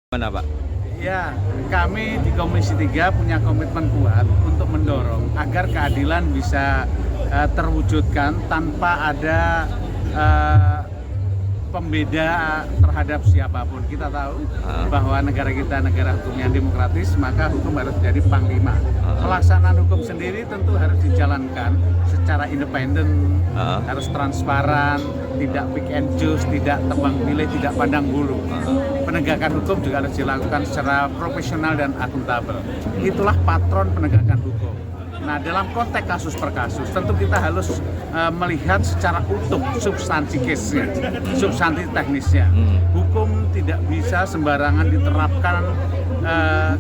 Mana Pak? Ya, kami di Komisi 3 punya komitmen kuat untuk mendorong agar keadilan bisa terwujudkan tanpa ada pembeda terhadap siapapun. Kita tahu bahwa negara kita negara hukum yang demokratis, maka hukum harus jadi panglima. Pelaksanaan hukum sendiri tentu harus dijalankan secara independen, harus transparan, tidak pick and choose, tidak tebang pilih, tidak pandang bulu. Penegakan hukum juga harus dilakukan secara profesional dan akuntabel. Itulah patron penegakan hukum. Nah, dalam konteks kasus per kasus, tentu kita harus melihat secara utuh substansi case-nya, substansi teknisnya. Hukum tidak bisa sembarangan diterapkan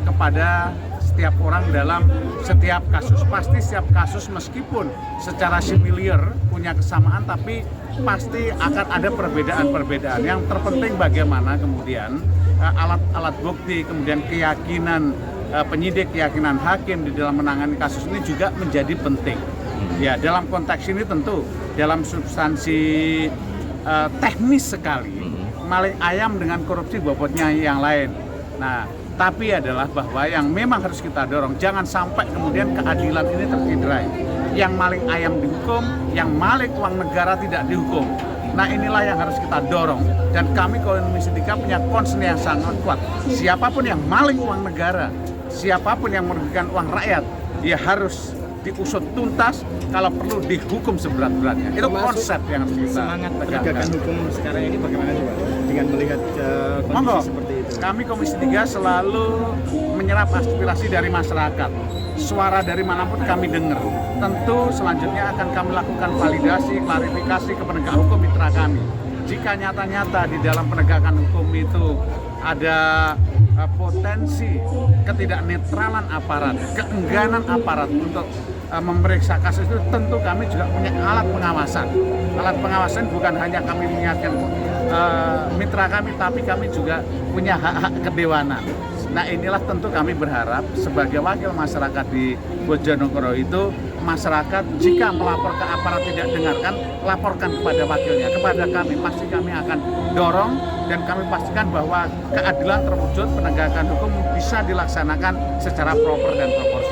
kepada setiap orang dalam setiap kasus. Pasti setiap kasus meskipun secara similar punya kesamaan, tapi pasti akan ada perbedaan-perbedaan. Yang terpenting bagaimana kemudian alat-alat bukti, kemudian keyakinan penyidik, keyakinan hakim di dalam menangani kasus ini juga menjadi penting. Ya, dalam konteks ini tentu dalam substansi teknis sekali, maling ayam dengan korupsi bobotnya yang lain. Nah, tapi adalah bahwa yang memang harus kita dorong, jangan sampai kemudian keadilan ini tercederai. Yang maling ayam dihukum, yang maling uang negara tidak dihukum. Nah, inilah yang harus kita dorong, dan kami Komisi 3 punya concern yang sangat kuat. Siapapun yang maling uang negara, siapapun yang merugikan uang rakyat, dia harus diusut tuntas, kalau perlu dihukum seberat-beratnya. Itu konsep yang harus kita semangat tegakkan. penegakan hukum sekarang ini bagaimana sih Pak? Dengan melihat kondisi seperti itu. Kami Komisi 3 selalu menyerap aspirasi dari masyarakat. Suara dari manapun kami dengar. Tentu selanjutnya akan kami lakukan validasi, klarifikasi ke penegak hukum mitra kami. Jika nyata-nyata di dalam penegakan hukum itu ada potensi ketidaknetralan aparat, keengganan aparat untuk memeriksa kasus itu, tentu kami juga punya alat pengawasan. Alat pengawasan bukan hanya kami mengingatkan mitra kami, tapi kami juga punya hak-hak kedewanan. Nah, inilah tentu kami berharap sebagai wakil masyarakat di Bojonegoro itu, masyarakat jika melapor ke aparat tidak dengarkan, laporkan kepada wakilnya, kepada kami. Pasti kami akan dorong dan kami pastikan bahwa keadilan terwujud, penegakan hukum bisa dilaksanakan secara proper dan proporsional.